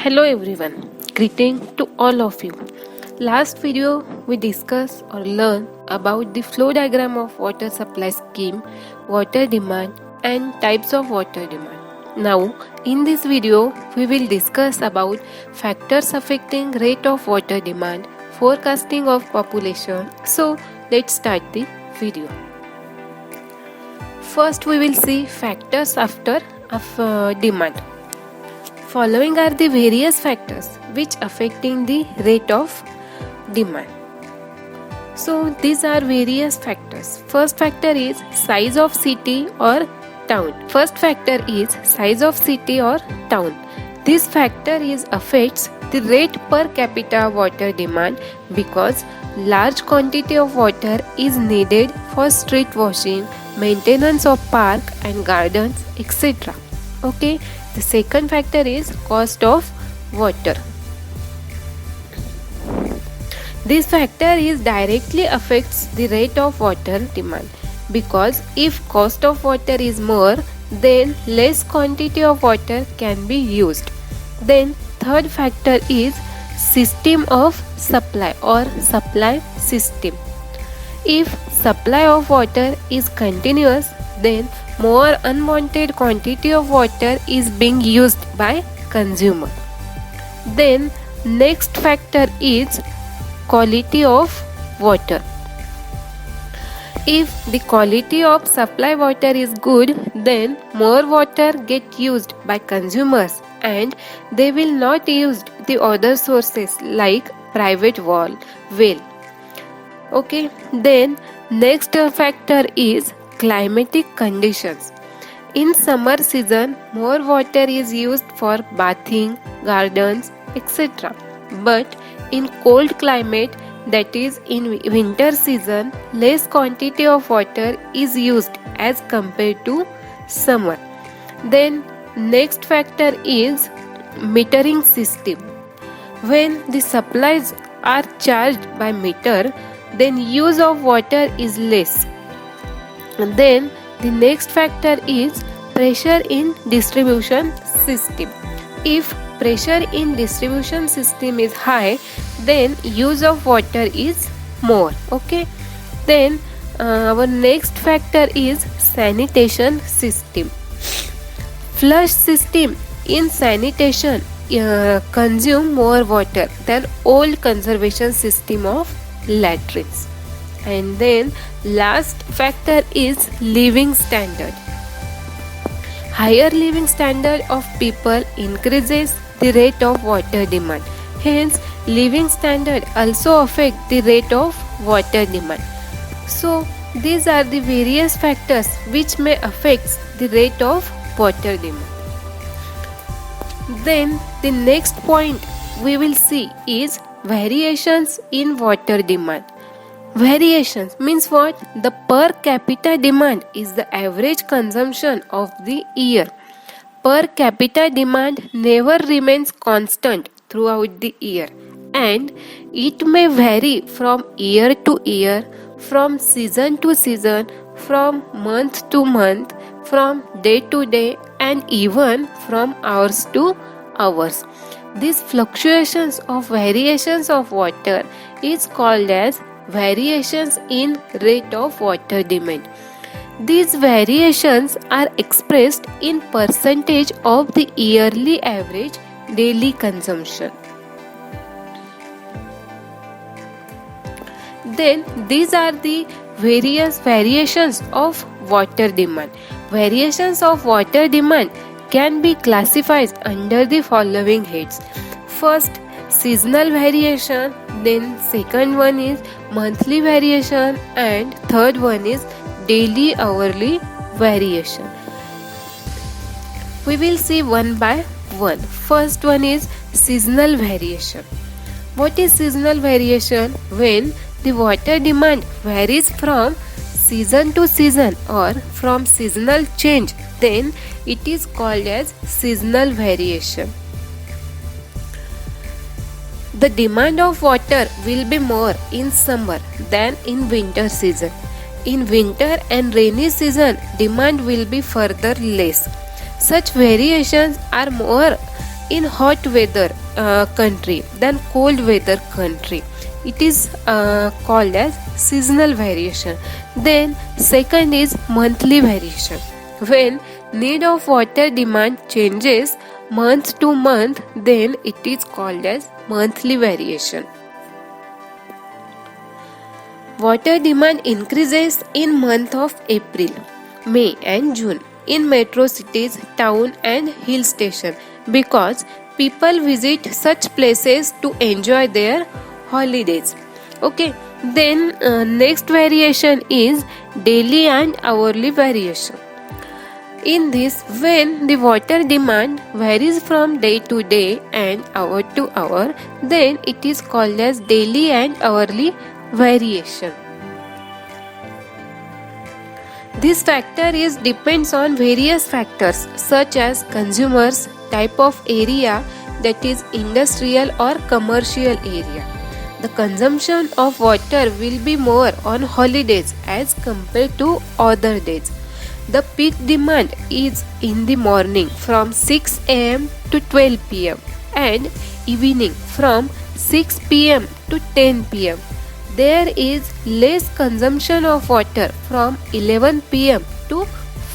Hello everyone, greeting to all of you. Last video we discussed or learned about the flow diagram of water supply scheme, water demand and types of water demand. Now in this video we will discuss about factors affecting rate of water demand, forecasting of population. So let's start the video. First we will see factors of demand. Following are the various factors which affecting the rate of demand. So these are various factors. First factor is size of city or town. First factor is size of city or town. This factor is affects the rate per capita water demand because large quantity of water is needed for street washing, maintenance of park and gardens, etc. Okay. The second factor is cost of water. This factor is directly affects the rate of water demand because if cost of water is more, then less quantity of water can be used. Then third factor is system of supply or supply system. If supply of water is continuous, then more unwanted quantity of water is being used by consumer. Then next factor is quality of water. If the quality of supply water is good, then more water get used by consumers and they will not use the other sources like private well. Okay, then next factor is climatic conditions. In summer season, more water is used for bathing, gardens, etc. But in cold climate, that is in winter season, less quantity of water is used as compared to summer. Then next factor is metering system. When the supplies are charged by meter, then use of water is less. And then the next factor is pressure in distribution system. If pressure in distribution system is high, then use of water is more. Okay. Then our next factor is sanitation system. Flush system in sanitation consume more water than old conservation system of latrines. And then last factor is living standard. Higher living standard of people increases the rate of water demand. Hence, living standard also affect the rate of water demand. So, these are the various factors which may affect the rate of water demand. Then, the next point we will see is variations in water demand. Variations means what? The per capita demand is the average consumption of the year. Per capita demand never remains constant throughout the year and it may vary from year to year, from season to season, from month to month, from day to day and even from hours to hours. These fluctuations of variations of water is called as variations in rate of water demand. These variations are expressed in percentage of the yearly average daily consumption. Then these are the various variations of water demand. Variations of water demand can be classified under the following heads. First, seasonal variation, then second one is monthly variation and third one is daily hourly variation. We will see one by one. First one is seasonal variation. What is seasonal variation? When the water demand varies from season to season or from seasonal change, then it is called as seasonal variation. The demand of water will be more in summer than in winter season. In winter and rainy season, demand will be further less. Such variations are more in hot weather country than cold weather country. It is called as seasonal variation. Then second is monthly variation. When need of water demand changes month to month, then it is called as monthly variation. Water demand increases in month of April, May and June in metro cities, town and hill station because people visit such places to enjoy their holidays. Okay, then next variation is daily and hourly variation. In this, when the water demand varies from day to day and hour to hour, then it is called as daily and hourly variation. This factor is depends on various factors such as consumers, type of area, that is industrial or commercial area. The consumption of water will be more on holidays as compared to other days. The peak demand is in the morning from 6 am to 12 pm and evening from 6 pm to 10 pm. There is less consumption of water from 11 pm to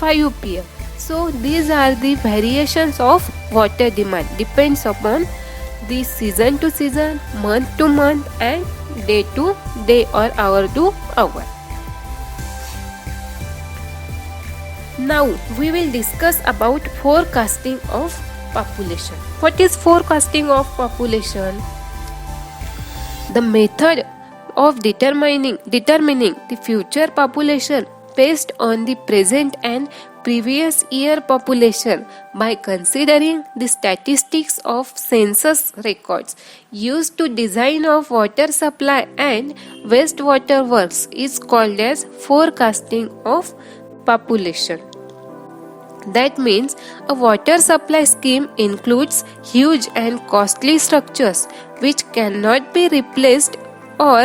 5 pm. So these are the variations of water demand, depends upon the season to season, month to month and day to day or hour to hour. Now we will discuss about forecasting of population. What is forecasting of population? The method of determining the future population based on the present and previous year population by considering the statistics of census records used to design of water supply and wastewater works is called as forecasting of population. That means a water supply scheme includes huge and costly structures which cannot be replaced or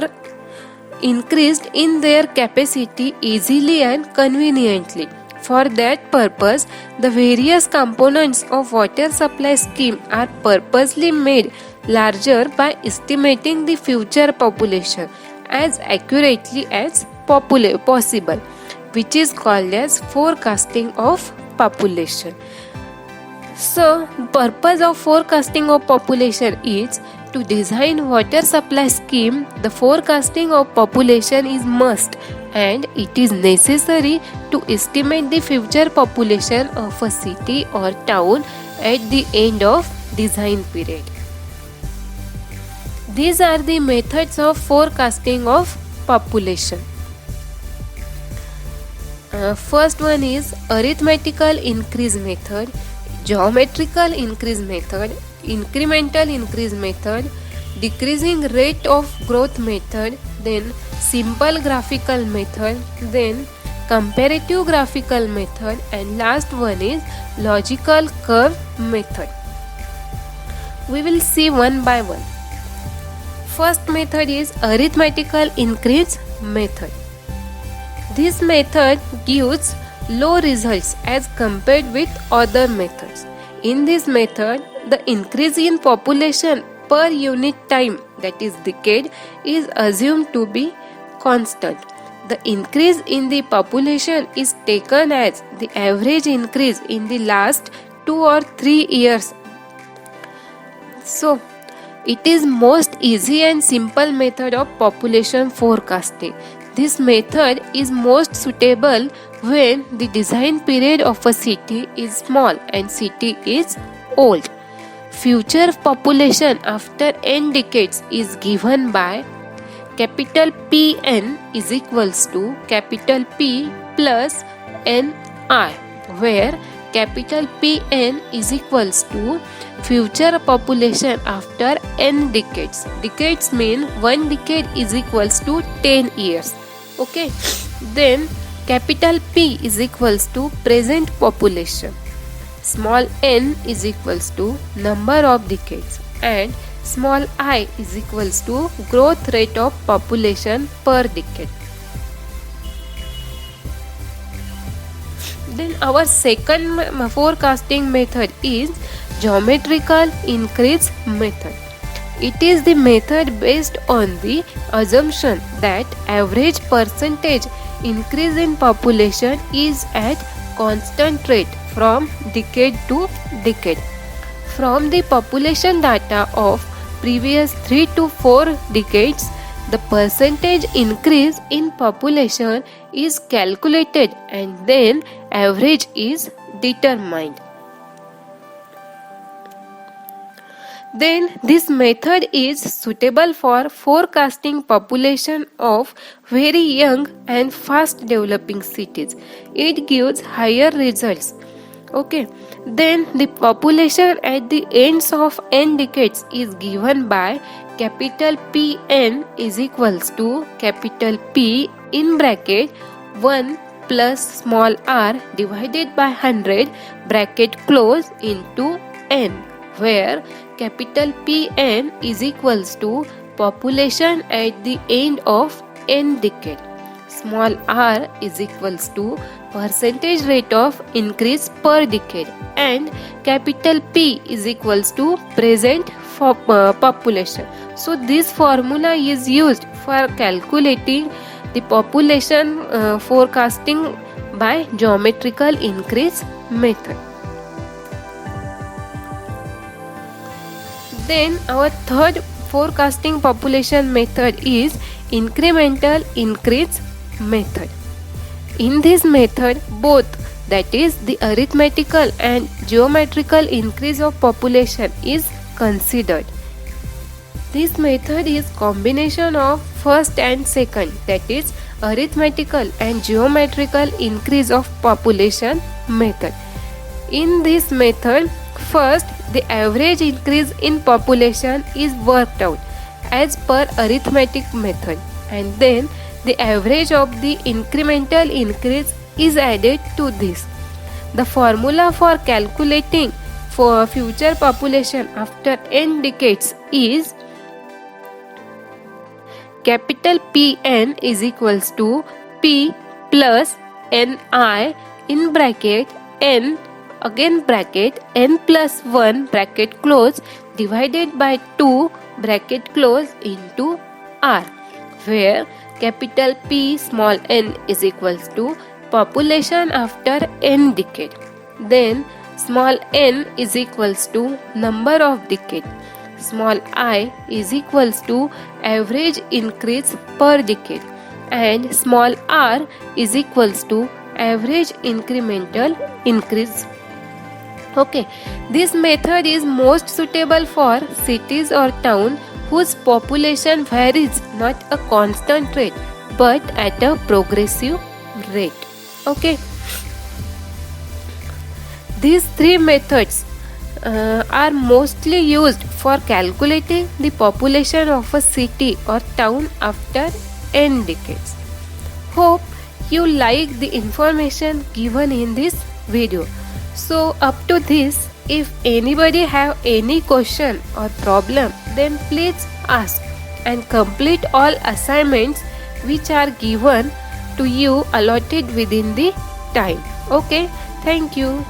increased in their capacity easily and conveniently. For that purpose, the various components of water supply scheme are purposely made larger by estimating the future population as accurately as possible, which is called as forecasting of population. So, purpose of forecasting of population is to design water supply scheme. The forecasting of population is must and it is necessary to estimate the future population of a city or town at the end of design period. These are the methods of forecasting of population. First one is arithmetical increase method, geometrical increase method, incremental increase method, decreasing rate of growth method, then simple graphical method, then comparative graphical method, and last one is logical curve method. We will see one by one. First method is arithmetical increase method. This method gives low results as compared with other methods. In this method, the increase in population per unit time, that is decade, is assumed to be constant. The increase in the population is taken as the average increase in the last 2 or 3 years. So, it is most easy and simple method of population forecasting. This method is most suitable when the design period of a city is small and city is old. Future population after n decades is given by capital Pn is equals to capital P plus Ni, where capital Pn is equals to future population after n decades. Decades mean 1 decade is equals to 10 years. Okay, then capital P is equals to present population, small n is equals to number of decades, and small I is equals to growth rate of population per decade. Then our second forecasting method is geometrical increase method. It is the method based on the assumption that average percentage increase in population is at constant rate from decade to decade. From the population data of previous 3 to 4 decades, the percentage increase in population is calculated and then average is determined. Then this method is suitable for forecasting population of very young and fast developing cities. It gives higher results. Okay, then the population at the ends of n decades is given by capital Pn is equals to capital P in bracket 1 plus small r divided by 100 bracket close into n, where capital Pn is equals to population at the end of n decade. Small r is equals to percentage rate of increase per decade, and capital P is equals to present population. So this formula is used for calculating the population forecasting by geometrical increase method. Then our third forecasting population method is incremental increase method. In this method, both, that is the arithmetical and geometrical increase of population is considered. This method is combination of first and second, that is arithmetical and geometrical increase of population method. In this method, first the average increase in population is worked out as per arithmetic method, and then the average of the incremental increase is added to this. The formula for calculating for future population after n decades is capital Pn is equals to P plus Ni in bracket n again bracket n plus 1 bracket close divided by 2 bracket close into r, where capital P small n is equals to population after n decade. Then small n is equals to number of decade. Small I is equals to average increase per decade, and small r is equals to average incremental increase. Okay, this method is most suitable for cities or towns whose population varies not a constant rate but at a progressive rate. Okay, these three methods are mostly used for calculating the population of a city or town after n decades. Hope you like the information given in this video. So up to this, if anybody have any question or problem, then please ask and complete all assignments which are given to you allotted within the time. Okay, thank you.